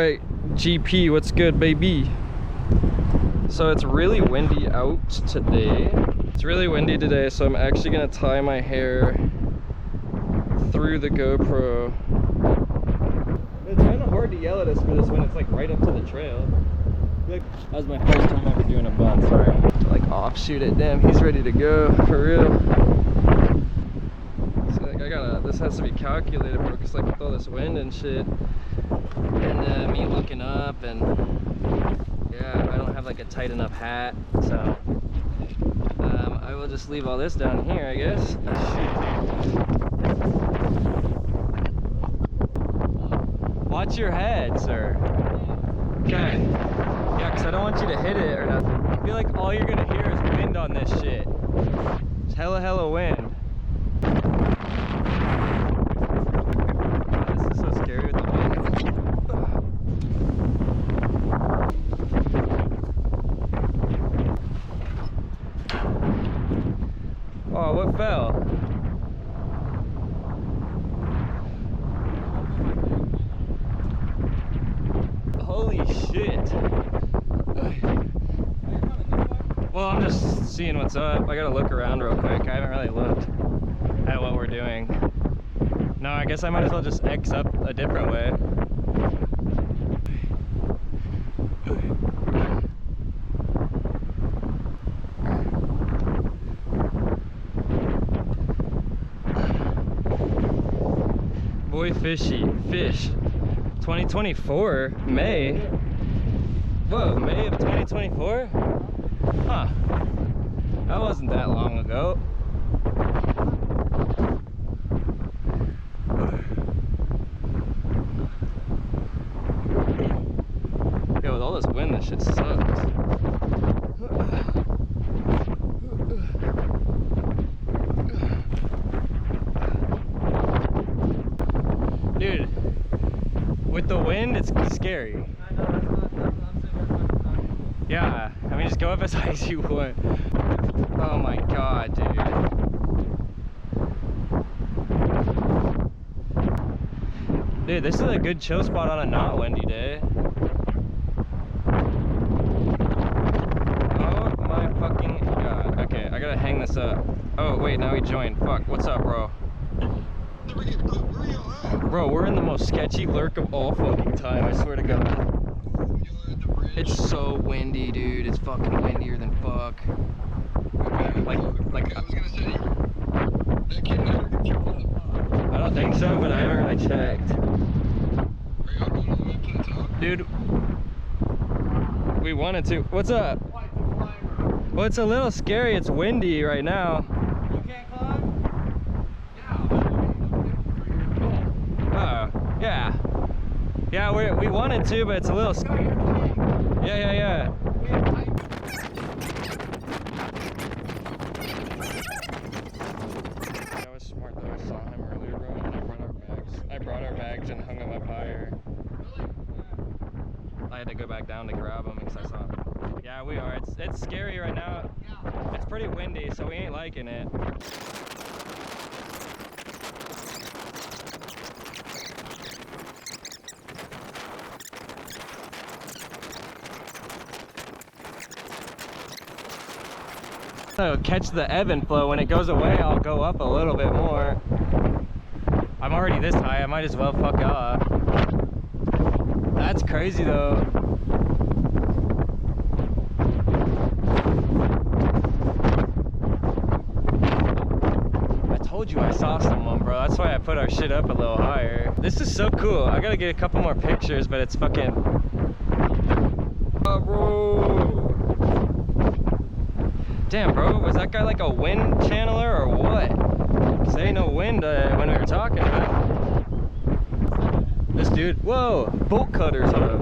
Alright, GP, what's good, baby? So it's really windy out today. It's really windy today, so I'm actually gonna tie my hair through the GoPro. It's kind of hard to yell at us for this when it's like right up to the trail. That was my first time ever doing a bun, sorry. Like offshoot it, damn, he's ready to go, for real. So like this has to be calculated, bro, because like with all this wind and shit, and me looking up, and yeah, I don't have like a tight enough hat, so I will just leave all this down here, I guess. Watch your head, sir. Okay. Yeah, because I don't want you to hit it or nothing. I feel like all you're gonna hear is wind on this shit. It's hella wind. This is so scary with the wind. Oh, what fell? Holy shit. Well, I'm just seeing what's up. I gotta look around real quick. I haven't really looked at what we're doing. No, I guess I might as well just X up a different way. Boy fishy, fish. 2024, May. Whoa, May of 2024? Huh. That wasn't that long ago. Yo, with all this wind, this shit sucks. Dude, with the wind, it's scary. Yeah, I mean, just go up as high as you want. Oh my god, dude. Dude, this is a good chill spot on a not windy day. Oh my fucking god. Okay, I gotta hang this up. Oh, wait, now he joined. Fuck, what's up, bro? Bro, we're in the most sketchy lurk of all fucking time, I swear to god. It's so windy, dude. It's fucking windier than fuck. Like I was gonna say, that kid never gets you up. I don't think so, but I haven't really checked. Are y'all going all the way up to the top? Dude, we wanted to. What's up? Well, it's a little scary. It's windy right now. You can't climb? Yeah. Oh, yeah. Yeah, we wanted to, but it's a little scary. Yeah. That was smart though, I saw him earlier, bro, and I brought our bags and hung them up higher. I had to go back down to grab them because I saw him. Yeah, we are. It's scary right now. It's pretty windy, so we ain't liking it. So catch the ebb and flow. When it goes away, I'll go up a little bit more. I'm already this high, I might as well fuck off. That's crazy though. I told you I saw someone, bro. That's why I put our shit up a little higher. This is so cool. I gotta get a couple more pictures, but it's fucking... Oh, bro. Damn, bro, was that guy like a wind channeler or what? Cause there ain't no wind when we were talking about it. This dude, whoa, bolt cutters, huh?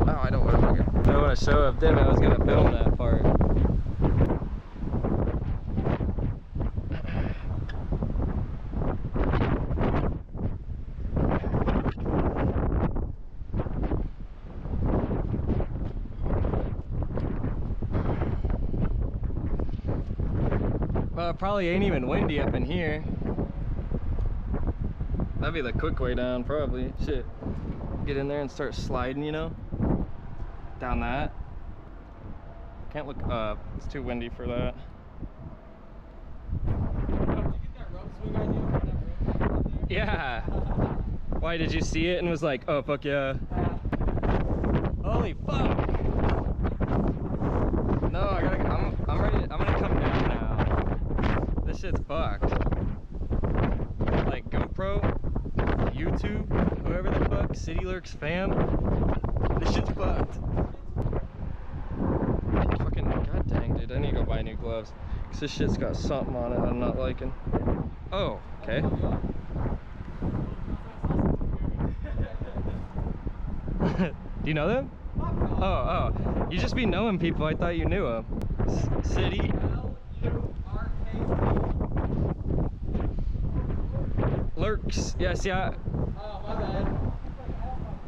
Oh, I don't want to show up them. I was gonna film that part. Well, it probably ain't even windy up in here. That'd be the quick way down, probably. Shit. Get in there and start sliding, you know? Down that. Can't look up. It's too windy for that. Yeah. Why, did you see it and was like, oh fuck yeah? Holy fuck! No, I'm ready. I'm gonna come down now. This shit's fucked. Like GoPro, YouTube, whoever the fuck, City Lurkz fam. This shit's fucked. Fucking god dang, dude. I need to go buy new gloves. Cause this shit's got something on it I'm not liking. Oh, okay. Do you know them? Oh, you just be knowing people. I thought you knew them. City Lurkz. Yeah, see, oh, my bad.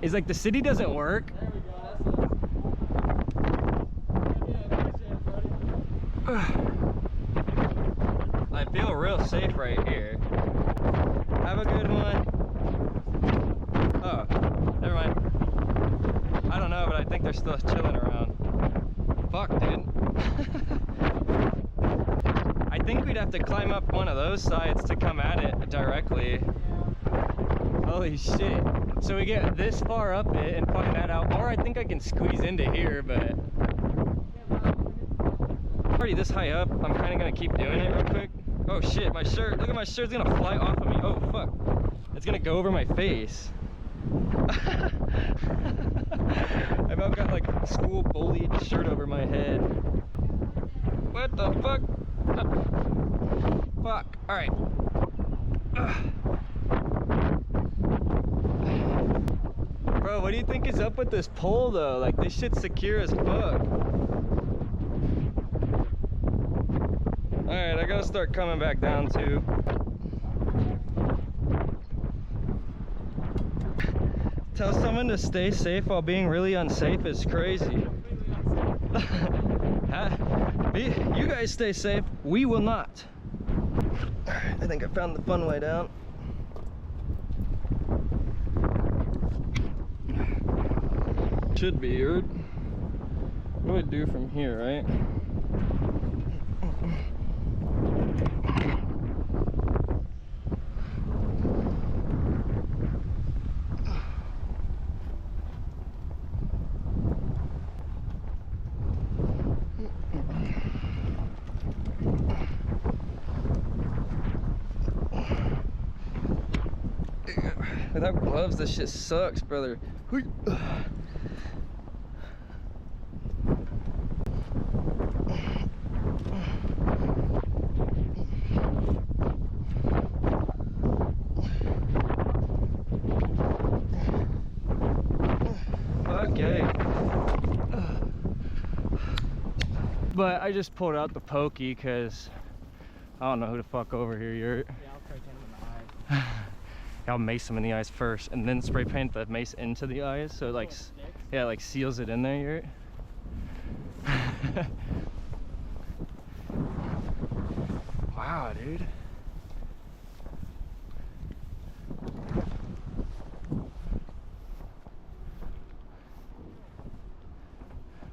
He's like, the city doesn't work. There we go. I feel real safe right here. Have a good one. Oh, never mind. I don't know, but I think they're still chilling around. Fuck, dude. I think we'd have to climb up one of those sides to come at it directly. Holy shit. So we get this far up it and find that out. Or I think I can squeeze into here, but already this high up, I'm kind of going to keep doing it real quick. Oh shit, my shirt. Look at my shirt's going to fly off of me. Oh fuck. It's going to go over my face. I've about got like a school bullied shirt over my head. What the fuck? Fuck. Alright. Bro, what do you think is up with this pole though? Like, this shit's secure as fuck. Alright, I gotta start coming back down too. Tell someone to stay safe while being really unsafe is crazy. You guys stay safe, we will not. Alright, I think I found the fun way down. Should be, what do I do from here, right? Without gloves, this shit sucks, brother. Okay. But I just pulled out the pokey because I don't know who the fuck over here you're. Yeah, I'll spray paint him in the eyes. I'll mace him in the eyes first and then spray paint the mace into the eyes so it like, yeah, like seals it in there. You're. Wow, dude.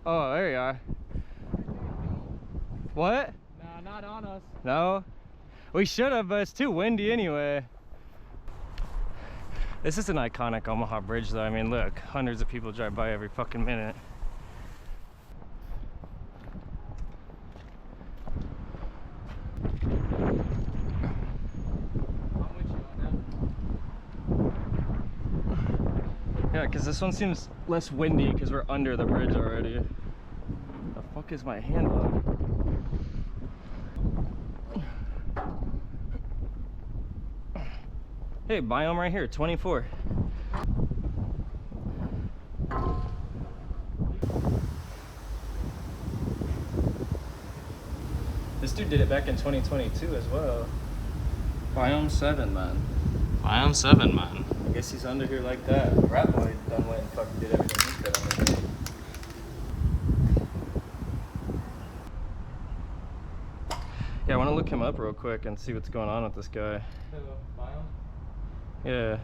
Oh, there you are. What? Nah, not on us. No? We should have, but it's too windy anyway. This is an iconic Omaha bridge though. I mean, look, hundreds of people drive by every fucking minute. Yeah, because this one seems less windy because we're under the bridge already. The fuck is my handle? Hey, biome right here, 24. This dude did it back in 2022 as well. Biome 7, man. Biome 7, man. I guess he's under here like that. Rat Boy done went and fucking did everything he could under here. Yeah, I want to look him up real quick and see what's going on with this guy. Biome? Yeah.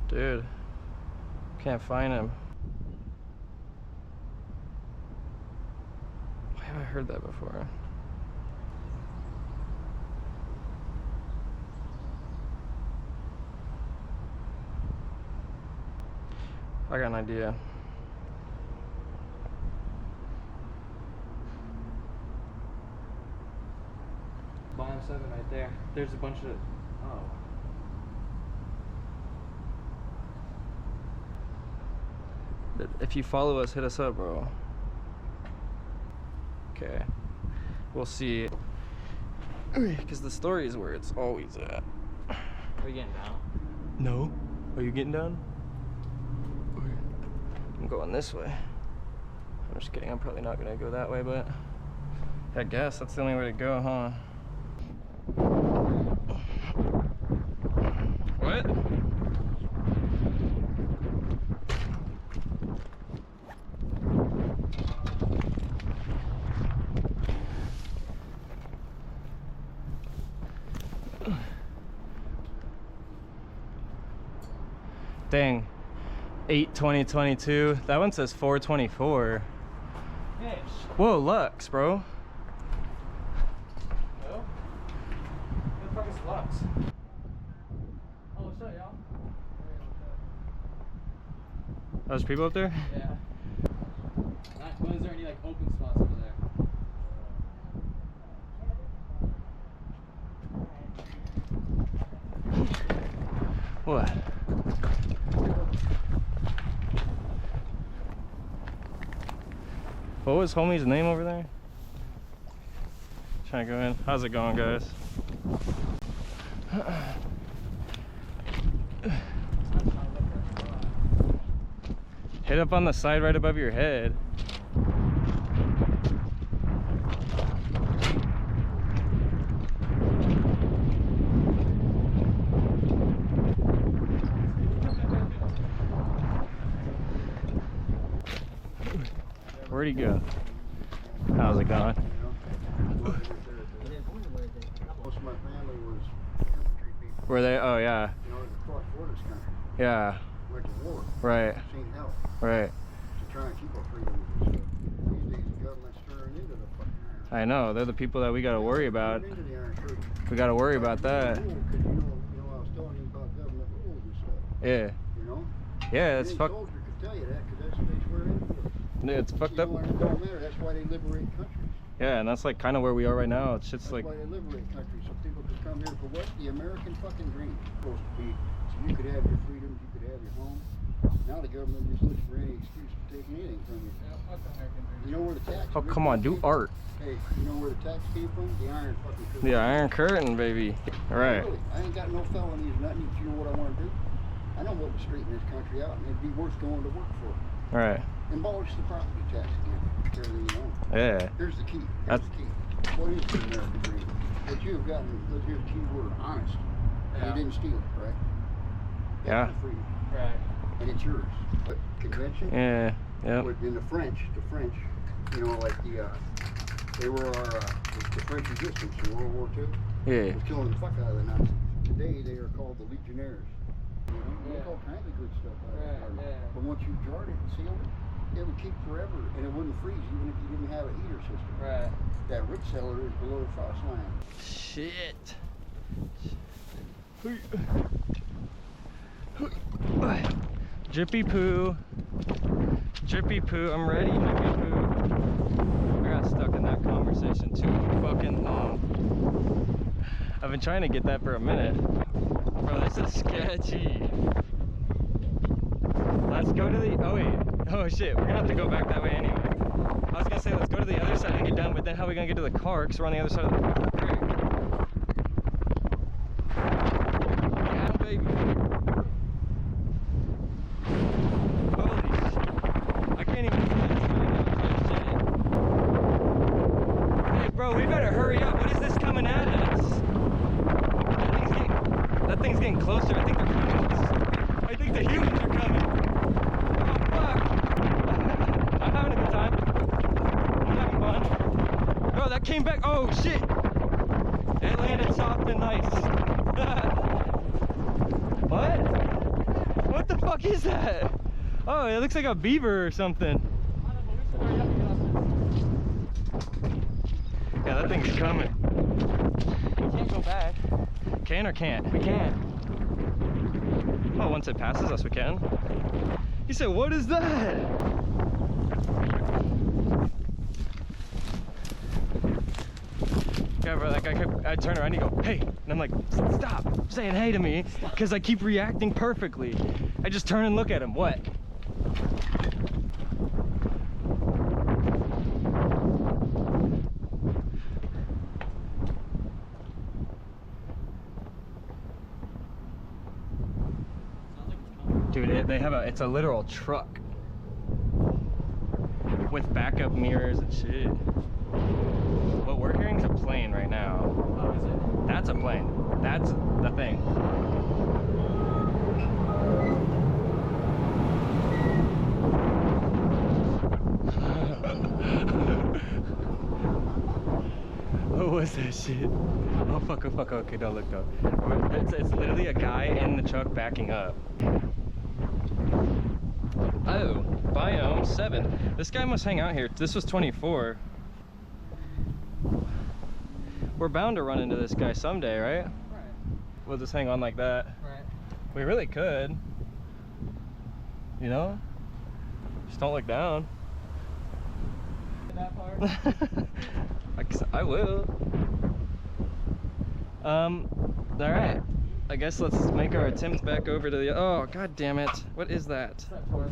Dude, can't find him. Why have I heard that before? I got an idea. Biome 7 right there. There's a bunch of. Oh. If you follow us, hit us up, bro. Okay. We'll see. Because the story is where it's always at. Are we getting down? No. Are you getting down? I'm going this way. I'm just kidding. I'm probably not going to go that way, but I guess that's the only way to go, huh? What? Dang. 8/20/22. That one says 4/24. Bitch. Whoa, Lurkz, bro. Hello? Where the fuck is Lurkz? Oh, what's up, y'all? There's people up there? Yeah. But is there any like open spots over there? What? What was homie's name over there? Trying to go in. How's it going, guys? Hit up on the side right above your head. Where'd he go? How's it going? Most of my family was 3 people. Were they? Oh, yeah. You know, across borders country. Yeah. Went to war. Right. Seen hell. Right. To try and keep our freedoms and stuff. These days, the government's turning into the fucking iron. I know. They're the people that we got to worry about. Into the iron curtain. We got to worry about that. Because you know, I was telling you about government rules and stuff. Yeah. You know? Yeah, it's Any fuck. soldier could tell you that because that's what they swear in for. It's fucked up. It don't matter. That's why they liberate countries. Yeah, and that's like kind of where we are right now. It's just That's like, why they liberate countries, so people could come here for what? The American fucking dream. It's supposed to be so you could have your freedoms, you could have your home. Now the government just looks for any excuse to take anything from you. Yeah, fuck the American dream. You know where the tax? oh, come on, do art. Hey, you know where the tax came from? The iron fucking curtain. The Iron Curtain, baby. All right. Really, I ain't got no felonies, nothing. If you know what I want to do, I know what would straighten this country out, and it'd be worth going to work for. All right. Abolish the property tax again. Everything you own. Yeah. Here's the key. Here's That's- the key. What is the American dream? What you have gotten, let's hear the key word, honest. Yeah. You didn't steal it, correct? Yeah. That's the freedom. Right. And it's yours. But convention, Yeah. Yeah. in the French, you know, like they were the French resistance in World War II. Yeah. Was killing the fuck out of the Nazis. Today they are called the Legionnaires. You know, Yeah. make all kinds of good stuff out of Right, it. yeah. But once you jarred it and sealed it, it would keep forever, and it wouldn't freeze even if you didn't have a heater system. Right. That root cellar is below the frost line. Shit. Drippy poo. Drippy poo. I'm ready, drippy poo. I got stuck in that conversation too fucking long. I've been trying to get that for a minute. Bro, this is sketchy. Let's go to the, oh wait. Oh shit, we're gonna have to go back that way anyway. I was gonna say let's go to the other side and get done, but then how are we gonna get to the car? Because we're on the other side of the creek. Yeah, baby. Holy shit. I can't even see this right now. Hey bro, we better hurry up. What is this coming at us? That thing's getting closer. I think they're coming. I think the humans are coming. Oh fuck. I'm having a good time. I'm having fun. Bro, that came came back. Oh shit! It landed soft and nice. What? What the fuck is that? Oh, it looks like a beaver or something. Yeah, that thing's coming. We can't go back. Can or can't? We can't. Oh, once it passes us, we can. He said, what is that? Yeah, bro, like I turn around and you go, hey, and I'm like, stop saying hey to me, because I keep reacting perfectly. I just turn and look at him. What? Dude, it's a literal truck with backup mirrors and shit. What we're hearing is a plane right now. Oh, is it? That's a plane. That's the thing. What was that shit? Oh fuck, oh fuck, okay, don't look though. It's literally a guy in the truck backing up. Oh, biome 7. This guy must hang out here. This was 24. We're bound to run into this guy someday, right? Right. We'll just hang on like that. Right. We really could. You know? Just don't look down. That part. I will. Alright. I guess let's make our attempt back over to the... Oh, god damn it. What is that? It's that torch.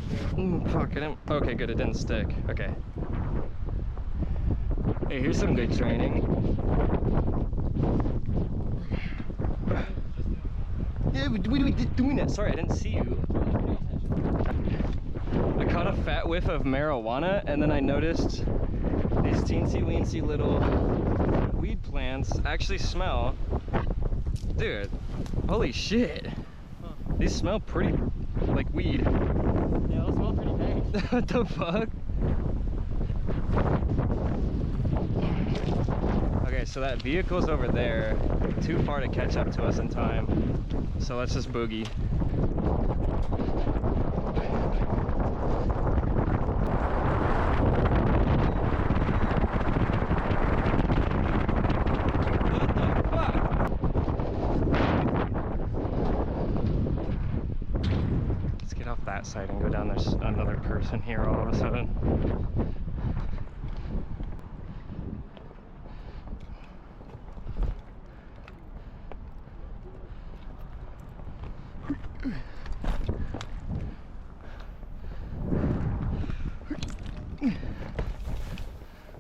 Fuck, I didn't... Okay, good, it didn't stick. Okay. Hey, here's some good training. Yeah, we doing that. Sorry, I didn't see you. I caught a fat whiff of marijuana, and then I noticed these teensy-weensy little weed plants actually smell. Dude, holy shit. Huh. These smell pretty like weed. Yeah, those smell pretty big. What the fuck? Okay, so that vehicle's over there, too far to catch up to us in time. So let's just boogie. What the fuck? Let's get off that side and go down. There's another person here all of a sudden.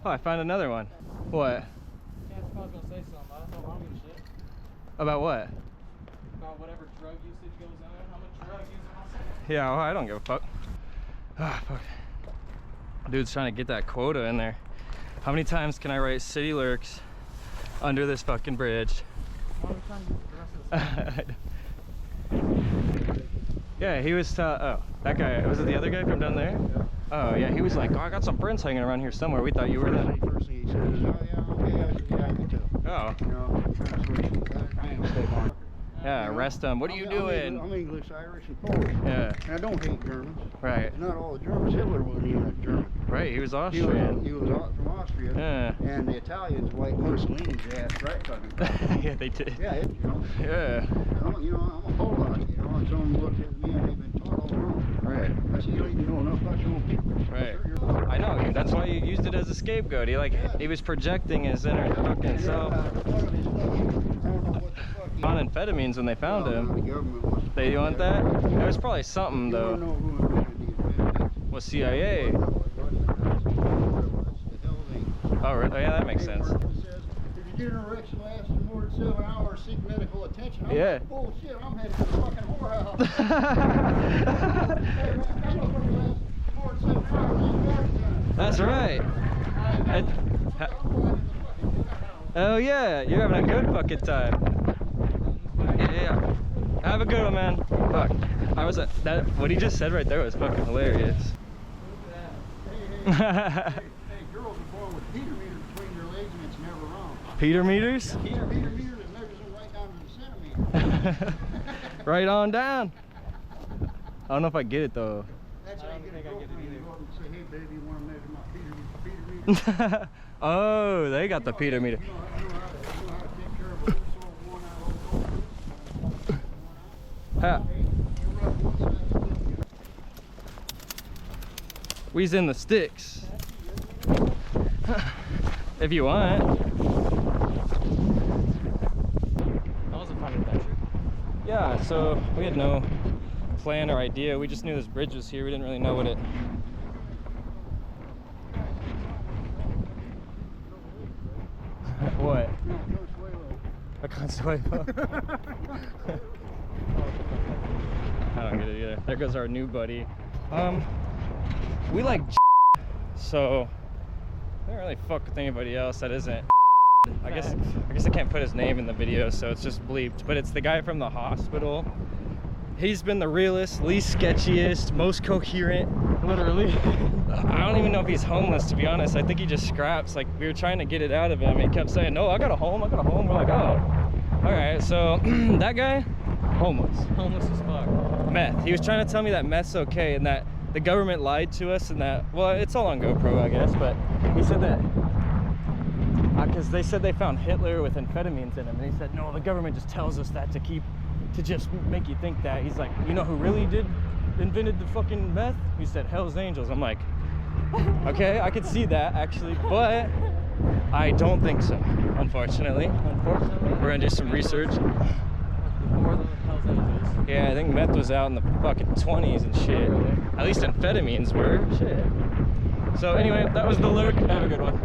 Oh, I found another one. What? Yeah, I was gonna say something, but I don't know. I don't give a shit. About what? About whatever drug usage goes on, how much drug using outside. Yeah, well, I don't give a fuck. Ah, fuck. Dude's trying to get that quota in there. How many times can I write City Lurkz under this fucking bridge? Why are we trying to use the rest of this? Yeah, he was, oh, that guy, was it the other guy from down there? Yeah. Oh, yeah, he was like, oh, I got some friends hanging around here somewhere. We thought you were them. First thing he says, oh yeah, okay, I said, yeah, I can tell. Oh, You know, I'm trying to switch. I ain't gonna stay on. yeah, arrest him. What are you doing? I'm English, Irish, and Polish. Yeah, And I don't hate Germans. right, Not all the Germans. Hitler wasn't even a German. right, he was He Austrian. was from Austria. Yeah. And the Italians wiped Mussolini's ass right fucking quick. Yeah, they did. Yeah, you know. Yeah, I'm a Polak, you know, and someone looked at me and they've been taught all wrong. right, I said, you don't even know enough about your own people. right. Sure, you're I know, that's why you used it as a scapegoat. He was projecting his inner fucking self. On amphetamines when they found him. They want that? It was probably something though. Well, CIA. Oh, really? Yeah, that makes sense. If you get an erection lasting more than 7 hours, seek medical attention. I'm Yeah. like, bullshit, I'm headed to the fucking whorehouse. That's right. Oh yeah, you're having a good fucking time. Yeah. Have a good one, man. Fuck. I was that. What he just said right there was fucking hilarious. Hey, girls are born with Peter meter between their legs and It's never wrong. Peter meters? Peter meter that measures them right down to the centimeter. Right on down. I don't know if I get it though. That's how you get a girlfriend. You go up and say, hey baby, you want to measure my Peter meter? Oh, they got the Peter meter. You know how to take care of a little sort of worn out old Ha. Hey, you rub one side of the stick, We's in the sticks. If you want. That was a fun adventure. Yeah, so we had no plan or idea. We just knew this bridge was here. We didn't really know what it... What? A Consuelo. I don't get it either. There goes our new buddy. We like so I don't really fuck with anybody else that isn't. I guess I can't put his name in the video, so it's just bleeped. But it's the guy from the hospital. He's been the realest, least sketchiest, most coherent. Literally. I don't even know if he's homeless, to be honest. I think he just scraps. Like, we were trying to get it out of him. He kept saying, no, I got a home, I got a home. We're like, oh. All right, so that guy, homeless. Homeless as fuck. Meth. He was trying to tell me that meth's okay and that the government lied to us and that, well, it's all on GoPro, I guess, but he said that, because they said they found Hitler with amphetamines in him, and he said, no, the government just tells us that to just make you think that. He's like, you know who really invented the fucking meth? He said, Hell's Angels. I'm like, okay, I could see that actually, but I don't think so, unfortunately. We're gonna do some research. Before the Hells Angels. Yeah, I think meth was out in the fucking 20s and shit. Really? At least amphetamines were. Shit. So anyway, that was the Lurk. Have a good one.